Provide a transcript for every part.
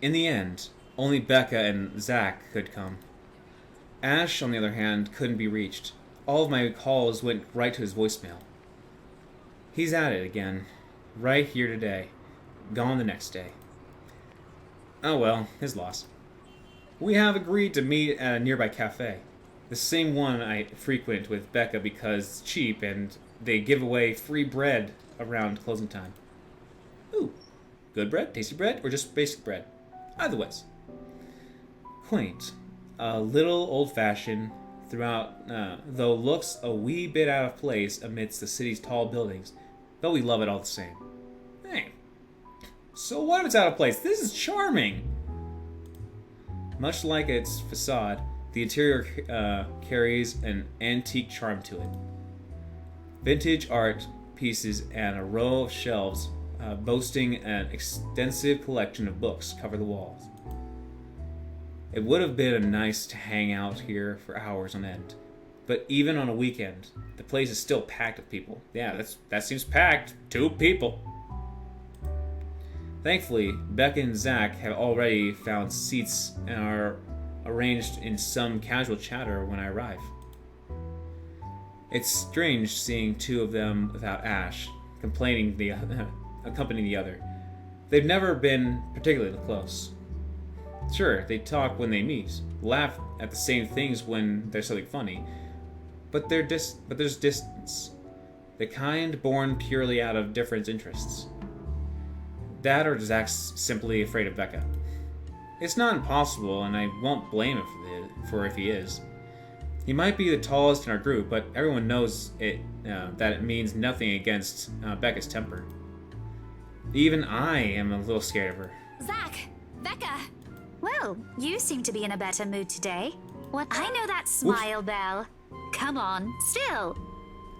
In the end, only Becca and Zach could come. Ash, on the other hand, couldn't be reached. All of my calls went right to his voicemail. He's at it again. Right here today. Gone the next day. Oh well, his loss. We have agreed to meet at a nearby cafe. The same one I frequent with Becca because it's cheap and they give away free bread around closing time. Ooh, good bread, tasty bread, or just basic bread? Either ways. Quaint. A little old-fashioned throughout, though looks a wee bit out of place amidst the city's tall buildings, but we love it all the same. Hey, so what if it's out of place? This is charming! Much like its facade, the interior carries an antique charm to it. Vintage art pieces and a row of shelves boasting an extensive collection of books cover the walls. It would have been nice to hang out here for hours on end, but even on a weekend, the place is still packed with people. Yeah, that seems packed. 2 people. Thankfully, Becca and Zach have already found seats and are arranged in some casual chatter when I arrive. It's strange seeing 2 of them without Ash, accompanying the other. They've never been particularly close. Sure, they talk when they meet, laugh at the same things when there's something funny, but there's distance. The kind born purely out of different interests. That or Zach's simply afraid of Becca. It's not impossible, and I won't blame him for if he is. He might be the tallest in our group, but everyone knows that it means nothing against Becca's temper. Even I am a little scared of her. Zach! Becca! Well, you seem to be in a better mood today. What? I know that smile, Belle. Come on, still.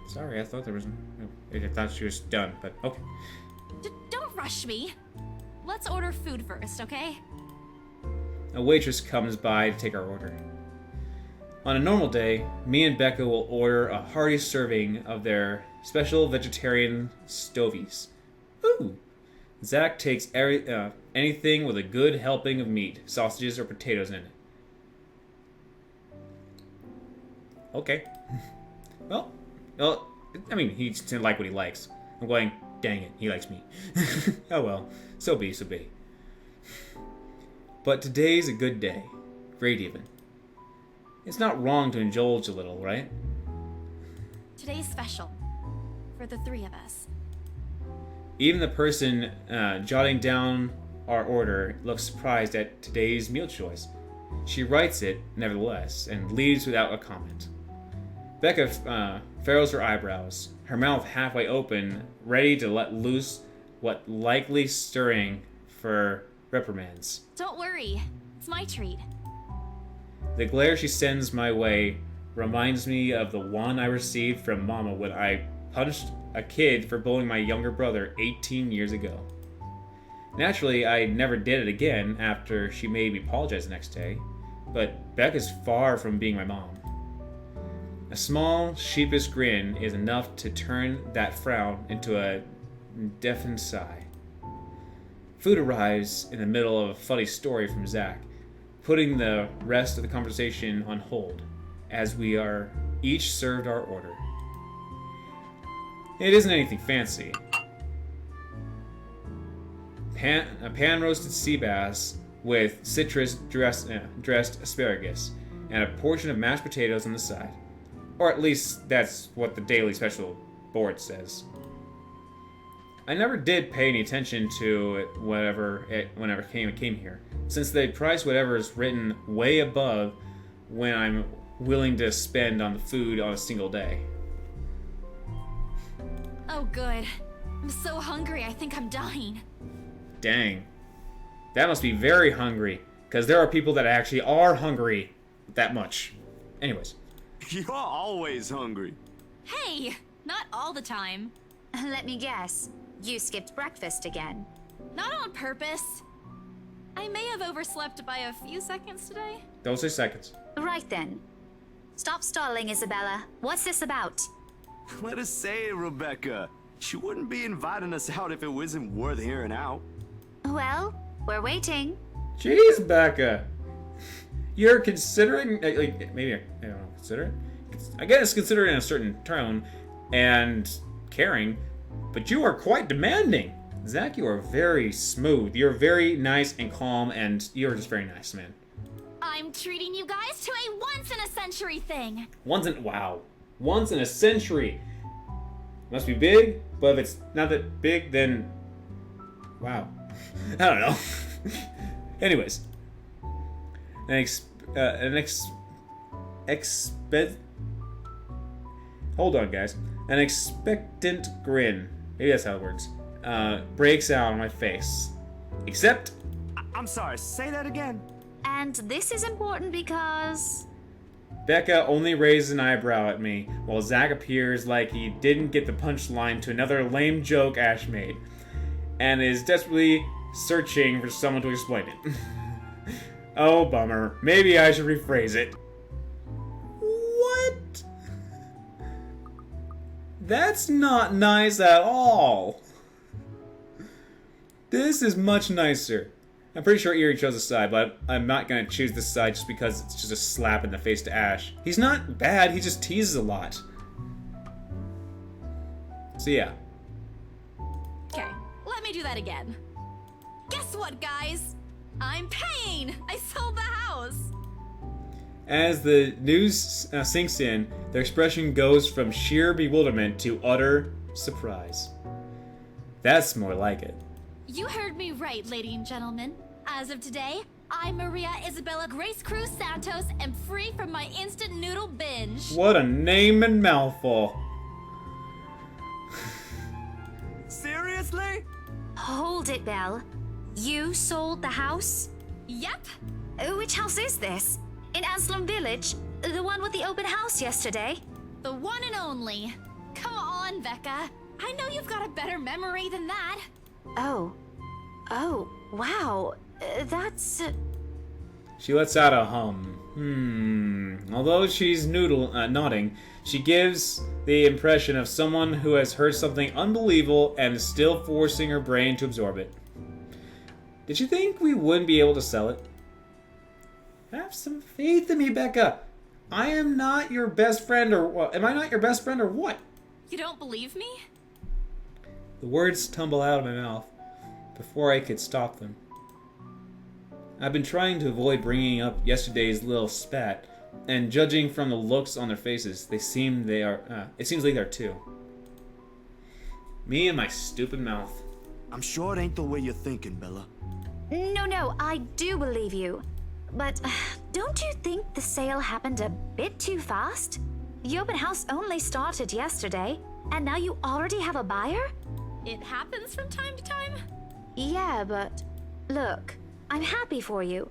Sorry, I thought there was... I thought she was done, but okay. Don't rush me. Let's order food first, okay? A waitress comes by to take our order. On a normal day, me and Becca will order a hearty serving of their special vegetarian stovies. Ooh! Zach takes anything with a good helping of meat, sausages, or potatoes in it. Okay. Well, I mean, he didn't like what he likes. I'm going, dang it, he likes me. Oh well, so be. But today's a good day. Great even. It's not wrong to indulge a little, right? Today's special. For the 3 of us. Even the person jotting down our order looks surprised at today's meal choice. She writes it, nevertheless, and leaves without a comment. Becca furrows her eyebrows, her mouth halfway open, ready to let loose what likely stirring for reprimands. Don't worry. It's my treat. The glare she sends my way reminds me of the one I received from Mama when I punched a kid for bullying my younger brother 18 years ago. Naturally, I never did it again after she made me apologize the next day, but Becca's far from being my mom. A small, sheepish grin is enough to turn that frown into a deafened sigh. Food arrives in the middle of a funny story from Zach, putting the rest of the conversation on hold as we are each served our order. It isn't anything fancy. A pan-roasted sea bass with citrus dressed asparagus and a portion of mashed potatoes on the side. Or at least that's what the daily special board says. I never did pay any attention to it whenever it came here, since they price whatever is written way above when I'm willing to spend on the food on a single day. Oh, good. I'm so hungry, I think I'm dying. Dang. That must be very hungry, because there are people that actually are hungry that much. Anyways. You're always hungry. Hey! Not all the time. Let me guess. You skipped breakfast again. Not on purpose. I may have overslept by a few seconds today. Don't say seconds. Right then. Stop stalling, Isabella. What's this about? Let us say it, Rebecca. She wouldn't be inviting us out if it wasn't worth hearing out. Well, we're waiting. Jeez, Becca. You're considering, like, maybe, I don't know, consider it? I guess consider it in a certain tone and caring, but you are quite demanding. Zach, you are very smooth. You're very nice and calm, and you're just very nice, man. I'm treating you guys to a once-in-a-century thing. Wow. Once in a century. Must be big, but if it's not that big, then wow. I don't know. Anyways, hold on, guys. An expectant grin, maybe that's how it works, breaks out on my face. Except, I'm sorry, say that again. And this is important because... Becca only raised an eyebrow at me, while Zach appears like he didn't get the punchline to another lame joke Ash made, and is desperately searching for someone to explain it. Oh, bummer. Maybe I should rephrase it. What? That's not nice at all. This is much nicer. I'm pretty sure Eerie chose a side, but I'm not gonna choose this side just because it's just a slap in the face to Ash. He's not bad, he just teases a lot. So yeah. Okay, let me do that again. Guess what, guys? I'm paying! I sold the house! As the news sinks in, their expression goes from sheer bewilderment to utter surprise. That's more like it. You heard me right, ladies and gentlemen. As of today, I'm Maria Isabella Grace Cruz Santos and free from my instant noodle binge. What a name and mouthful. Seriously? Hold it, Belle. You sold the house? Yep. Which house is this? In Anselm Village? The one with the open house yesterday? The one and only. Come on, Becca. I know you've got a better memory than that. Oh, wow. That's... She lets out a hum. Although she's nodding, she gives the impression of someone who has heard something unbelievable and is still forcing her brain to absorb it. Did you think we wouldn't be able to sell it? Have some faith in me, Becca. I am not your best friend, or what? Am I not your best friend, or what? You don't believe me? The words tumble out of my mouth before I could stop them. I've been trying to avoid bringing up yesterday's little spat, and judging from the looks on their faces, it seems like they are too. Me and my stupid mouth. I'm sure it ain't the way you're thinking, Bella. No, I do believe you. But don't you think the sale happened a bit too fast? The open house only started yesterday, and now you already have a buyer? It happens from time to time. Yeah, but look, I'm happy for you.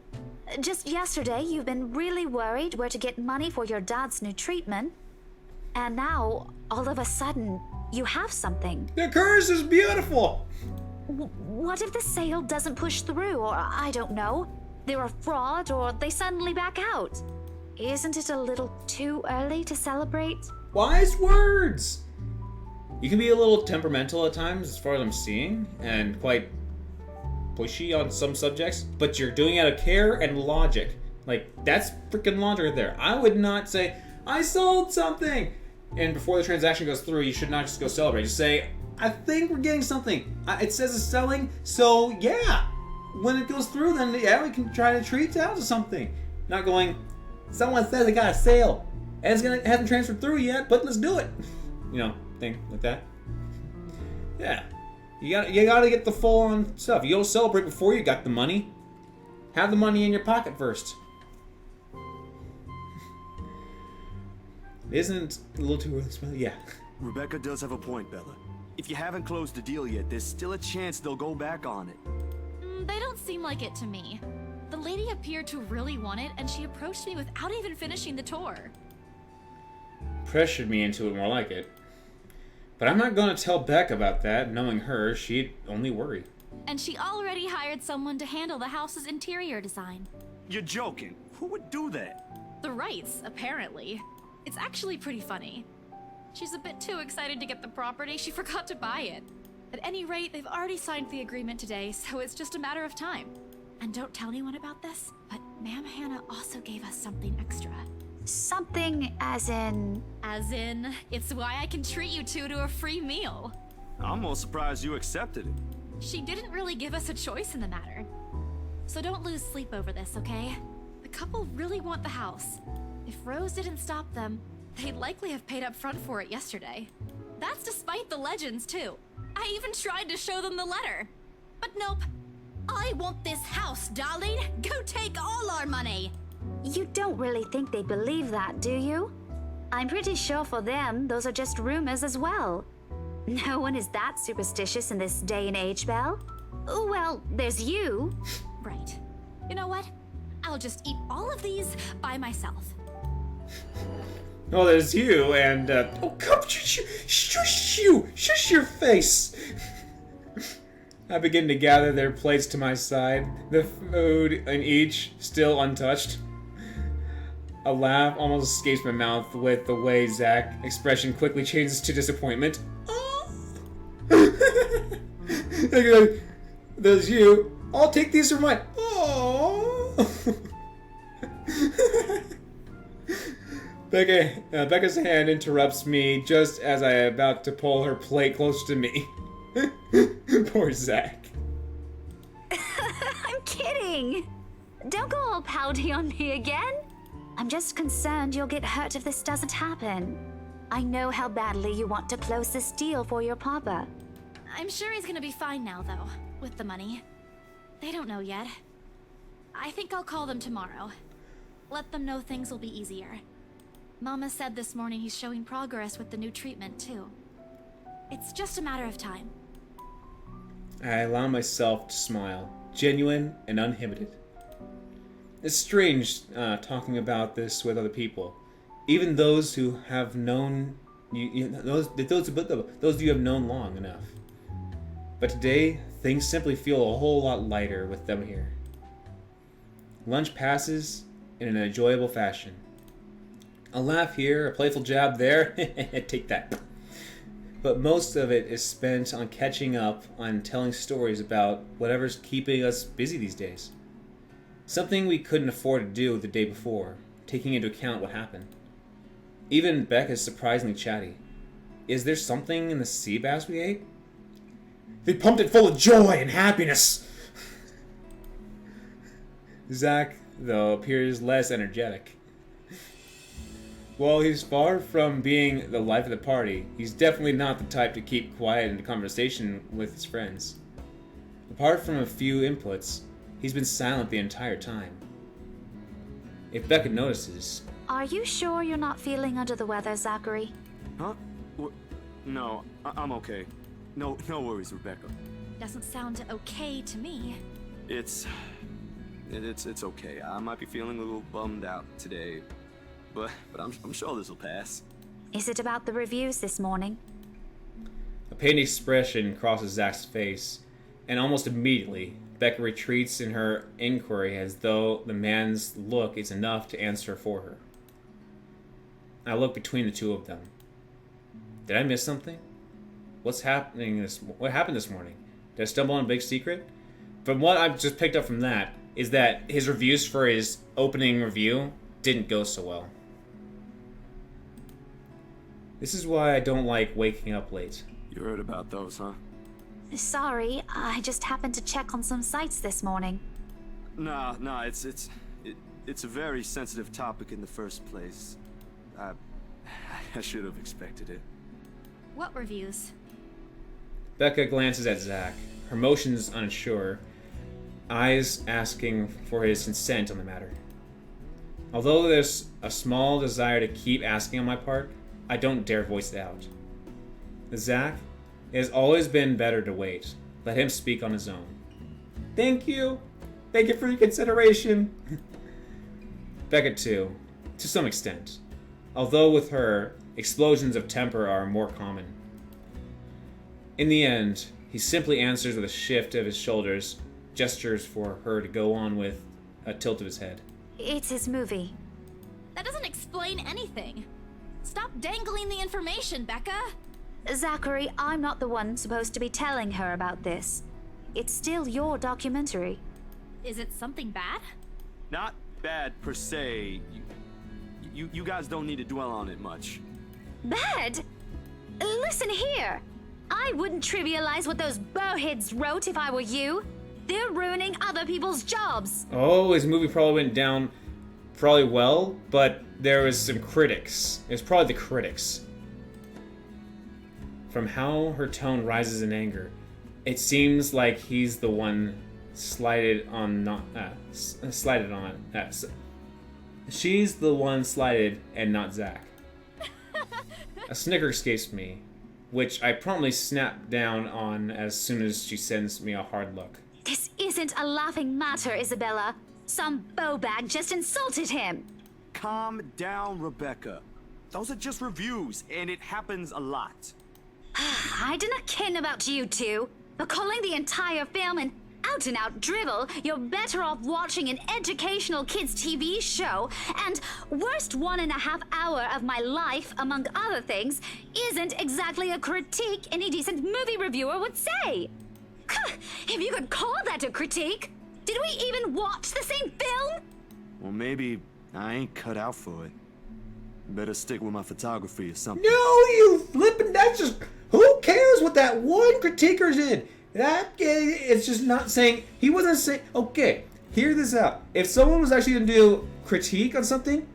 Just yesterday, you've been really worried where to get money for your dad's new treatment. And now, all of a sudden, you have something. The curse is beautiful! What if the sale doesn't push through, or I don't know, they're a fraud, or they suddenly back out? Isn't it a little too early to celebrate? Wise words! You can be a little temperamental at times, as far as I'm seeing, and quite pushy on some subjects, but you're doing it out of care and logic. Like, that's freaking logic there. I would not say, I sold something! And before the transaction goes through, you should not just go celebrate. Just say, I think we're getting something. It says it's selling, so yeah. When it goes through, then yeah, we can try to treat it out to something. Not going, someone says it got a sale, and it hasn't transferred through yet, but let's do it. You know, thing like that. Yeah. You gotta get the full-on stuff. You don't celebrate before you got the money. Have the money in your pocket first. Isn't a little too early? Yeah. Rebecca does have a point, Bella. If you haven't closed the deal yet, there's still a chance they'll go back on it. They don't seem like it to me. The lady appeared to really want it, and she approached me without even finishing the tour. Pressured me into it, more like it. But I'm not gonna tell Beck about that. Knowing her, she'd only worry. And she already hired someone to handle the house's interior design. You're joking. Who would do that? The Wrights, apparently. It's actually pretty funny. She's a bit too excited to get the property, she forgot to buy it. At any rate, they've already signed the agreement today, so it's just a matter of time. And don't tell anyone about this, but Ma'am Hannah also gave us something extra. Something as in... As in, it's why I can treat you two to a free meal. I'm more surprised you accepted it. She didn't really give us a choice in the matter. So don't lose sleep over this, okay? The couple really want the house. If Rose didn't stop them, they'd likely have paid up front for it yesterday. That's despite the legends, too. I even tried to show them the letter. But nope. I want this house, darling. Go take all our money. You don't really think they believe that, do you? I'm pretty sure for them, those are just rumors as well. No one is that superstitious in this day and age, Belle. Well, there's you. Right. You know what? I'll just eat all of these by myself. Oh, there's you, and, oh, come, shush your face! I begin to gather their plates to my side, the food in each still untouched. A laugh almost escapes my mouth with the way Zach's expression quickly changes to disappointment. There's you. I'll take these for mine. Oh. Becca's hand interrupts me just as I am about to pull her plate closer to me. Poor Zach. I'm kidding. Don't go all pouty on me again. I'm just concerned you'll get hurt if this doesn't happen. I know how badly you want to close this deal for your papa. I'm sure he's gonna be fine now, though, with the money. They don't know yet. I think I'll call them tomorrow. Let them know things will be easier. Mama said this morning he's showing progress with the new treatment, too. It's just a matter of time. I allow myself to smile, genuine and uninhibited. It's strange talking about this with other people, even those who have known those of you have known long enough. But today, things simply feel a whole lot lighter with them here. Lunch passes in an enjoyable fashion. A laugh here, a playful jab there, take that. But most of it is spent on catching up, on telling stories about whatever's keeping us busy these days. Something we couldn't afford to do the day before, taking into account what happened. Even Becca's surprisingly chatty. Is there something in the sea bass we ate? They pumped it full of joy and happiness! Zach, though, appears less energetic. While he's far from being the life of the party, he's definitely not the type to keep quiet in a conversation with his friends. Apart from a few inputs, he's been silent the entire time. If Becca notices... Are you sure you're not feeling under the weather, Zachary? Huh? No, I'm okay. No worries, Rebecca. Doesn't sound okay to me. It's okay. I might be feeling a little bummed out today, but I'm sure this will pass. Is it about the reviews this morning? A pained expression crosses Zach's face, and almost immediately, Becca retreats in her inquiry as though the man's look is enough to answer for her. I look between the two of them. Did I miss something? What happened this morning? Did I stumble on a big secret? From what I've just picked up from that, is that his reviews for his opening review didn't go so well. This is why I don't like waking up late. You heard about those, huh? Sorry, I just happened to check on some sites this morning. Nah, it's a very sensitive topic in the first place. I should have expected it. What reviews? Becca glances at Zach, her motions unsure, eyes asking for his consent on the matter. Although there's a small desire to keep asking on my part, I don't dare voice it out. Zach, it has always been better to wait. Let him speak on his own. Thank you. Thank you for your consideration. Becca too, to some extent. Although with her, explosions of temper are more common. In the end, he simply answers with a shift of his shoulders, gestures for her to go on with a tilt of his head. It's his movie. That doesn't explain anything. Stop dangling the information, Becca. Zachary, I'm not the one supposed to be telling her about this. It's still your documentary. Is it something bad? Not bad per se. You guys don't need to dwell on it much. Bad? Listen here. I wouldn't trivialize what those bowheads wrote if I were you. They're ruining other people's jobs. Oh, his movie probably went down probably well, but there was some critics. It was probably the critics. From how her tone rises in anger, it seems like he's the one slighted on not slighted on. She's the one slighted and not Zach. A snicker escapes me, which I promptly snap down on as soon as she sends me a hard look. This isn't a laughing matter, Isabella. Some bowbag just insulted him. Calm down, Rebecca. Those are just reviews, and it happens a lot. I do not ken about you two, but calling the entire film an out-and-out drivel, you're better off watching an educational kids' TV show, and worst 1.5 hour of my life, among other things, isn't exactly a critique any decent movie reviewer would say. If you could call that a critique, did we even watch the same film? Well, maybe I ain't cut out for it. Better stick with my photography or something. No, you flippin', that's just... Who cares what that one critiquer did? It's just not saying... He wasn't saying... Okay, hear this out. If someone was actually going to do critique on something,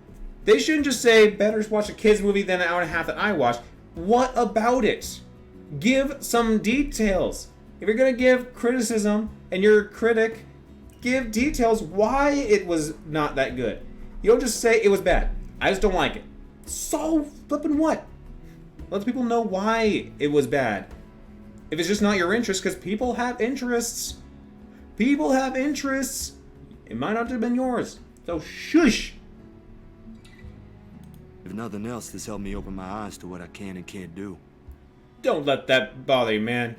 they shouldn't just say, better watch a kid's movie than an hour and a half that I watched. What about it? Give some details. If you're going to give criticism and you're a critic, give details why it was not that good. You don't just say it was bad. I just don't like it. So flippin' what? Let people know why it was bad. If it's just not your interest, because people have interests. People have interests. It might not have been yours. So shush. If nothing else, this helped me open my eyes to what I can and can't do. Don't let that bother you, man.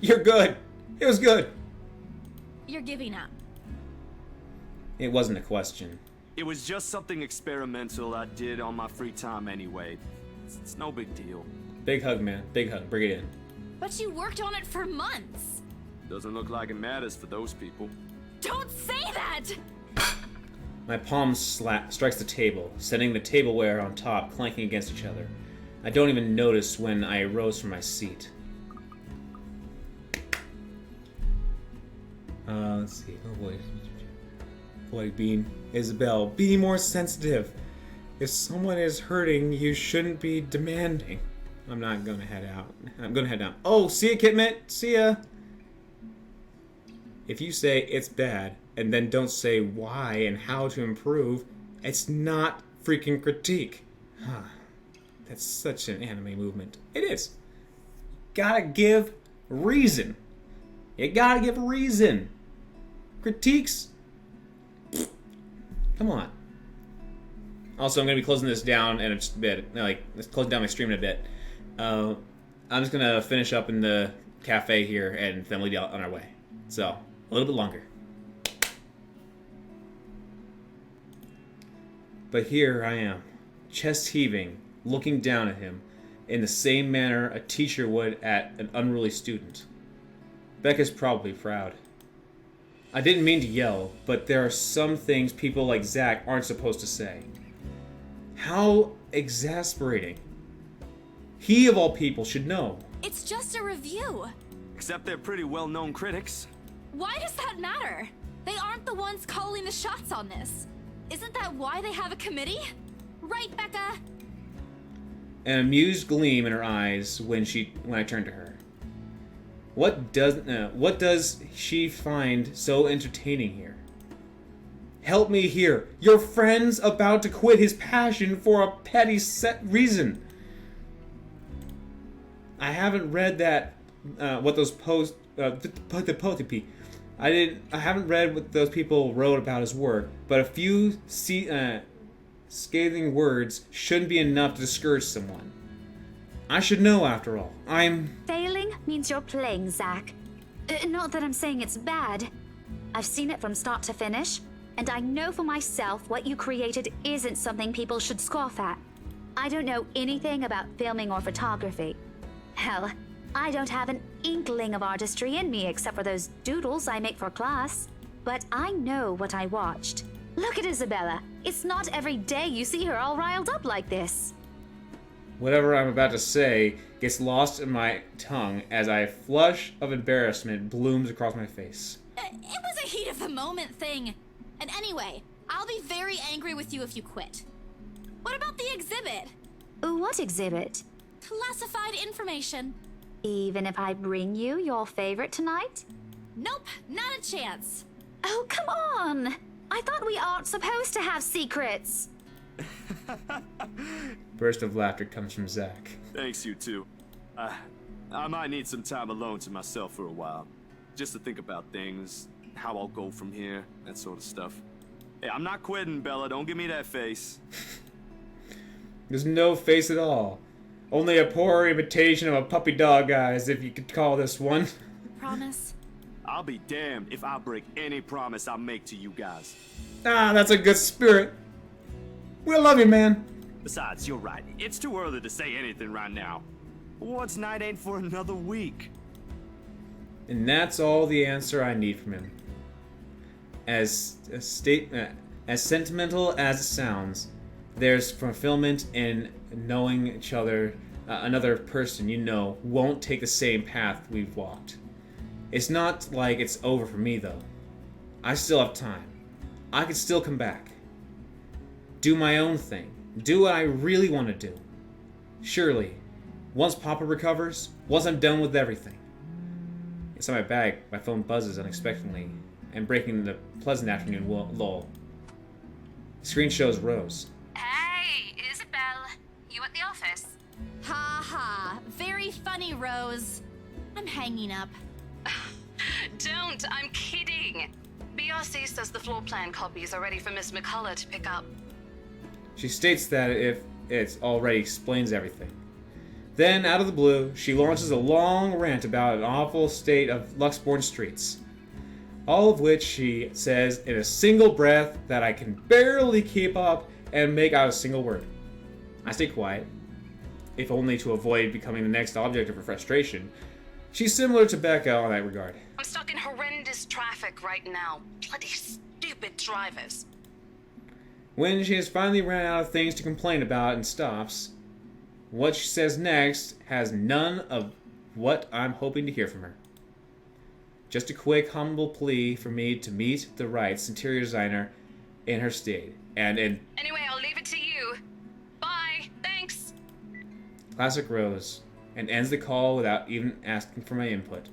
You're good. It was good. You're giving up. It wasn't a question. It was just something experimental I did on my free time anyway. It's no big deal. Big hug, man. Big hug. Bring it in. But you worked on it for months. Doesn't look like it matters for those people. Don't say that! My palm strikes the table, sending the tableware on top clanking against each other. I don't even notice when I rose from my seat. Let's see. Oh boy. Boy, Bean. Isabel, be more sensitive. If someone is hurting, you shouldn't be demanding. I'm not gonna head out. I'm gonna head down. Oh, see ya, Kitmit. See ya. If you say it's bad, and then don't say why and how to improve, it's not freaking critique. That's such an anime movement. It is. Gotta give reason. You gotta give reason. Critiques? Come on. Also, I'm going to be closing this down in a bit. Let's close down my stream in a bit. I'm just going to finish up in the cafe here, and then we'll be on our way. So, a little bit longer. But here I am, chest heaving, looking down at him, in the same manner a teacher would at an unruly student. Becca's probably proud. I didn't mean to yell, but there are some things people like Zach aren't supposed to say. How exasperating. He, of all people, should know. It's just a review. Except they're pretty well-known critics. Why does that matter? They aren't the ones calling the shots on this. Isn't that why they have a committee? Right, Becca? An amused gleam in her eyes when I turned to her. What does she find so entertaining here? Help me here. Your friend's about to quit his passion for a petty set reason. I haven't read that. What those I haven't read what those people wrote about his work, but a few scathing words shouldn't be enough to discourage someone. I should know, after all. Failing means you're playing, Zach. Not that I'm saying it's bad. I've seen it from start to finish, and I know for myself what you created isn't something people should scoff at. I don't know anything about filming or photography. Hell, I don't have an inkling of artistry in me except for those doodles I make for class. but I know what I watched. Look at Isabella. It's not every day you see her all riled up like this. Whatever I'm about to say gets lost in my tongue as a flush of embarrassment blooms across my face. It was a heat of the moment thing. And anyway, I'll be very angry with you if you quit. What about the exhibit? What exhibit? Classified information. Even if I bring you your favorite tonight? Nope, not a chance. Oh, come on! I thought we aren't supposed to have secrets. Burst of laughter comes from Zach. Thanks, you two. I might need some time alone to myself for a while. Just to think about things, how I'll go from here, that sort of stuff. Hey, I'm not quitting, Bella. Don't give me that face. There's no face at all. Only a poor imitation of a puppy dog eyes, if you could call this one. Promise? I'll be damned if I break any promise I make to you guys. Ah, that's a good spirit. We love you, man. Besides, you're right. It's too early to say anything right now. What's night ain't for another week? And that's all the answer I need from him. As sentimental as it sounds, there's fulfillment in knowing each other, another person you know won't take the same path we've walked. It's not like it's over for me, though. I still have time. I can still come back. Do my own thing. Do what I really want to do. Surely, once Papa recovers, once I'm done with everything. Inside my bag, my phone buzzes unexpectedly, and breaking the pleasant afternoon lull. The screen shows Rose. Hey, Isabel. You at the office? Ha ha. Very funny, Rose. I'm hanging up. Don't, I'm kidding. BRC says the floor plan copies are ready for Miss McCullough to pick up. She states that if it already explains everything. Then, out of the blue, she launches a long rant about an awful state of Luxborn streets. All of which she says in a single breath that I can barely keep up and make out a single word. I stay quiet, if only to avoid becoming the next object of her frustration. She's similar to Becca on that regard. I'm stuck in horrendous traffic right now. Bloody stupid drivers. When she has finally run out of things to complain about and stops, what she says next has none of what I'm hoping to hear from her. Just a quick, humble plea for me to meet the right interior designer in her state. Anyway, I'll leave it to you. Bye. Thanks. Classic Rose, and ends the call without even asking for my input.